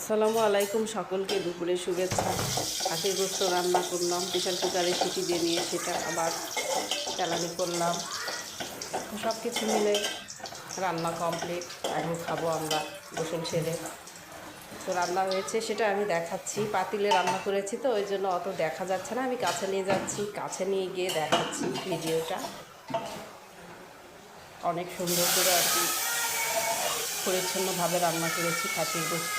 আসসালামু আলাইকুম, সকলকে দুপুরে শুভেচ্ছা। খাসির গোস্ত রান্না করলাম, প্রেশার কুকারে সিটি দিয়ে নিয়ে সেটা আবার চালানি করলাম। তো সব কিছু মিলে রান্না কমপ্লিট। এখন খাবো আমরা গোসল সেরে। তো রান্না হয়েছে সেটা আমি দেখাচ্ছি। পাতিলে রান্না করেছি তো ওই জন্য অত দেখা যাচ্ছে না। আমি কাছে নিয়ে যাচ্ছি, কাছে নিয়ে গিয়ে দেখাচ্ছি ভিডিওটা। অনেক সুন্দর করে আর কি পরিচ্ছন্নভাবে রান্না করেছি খাসির গোস্ত।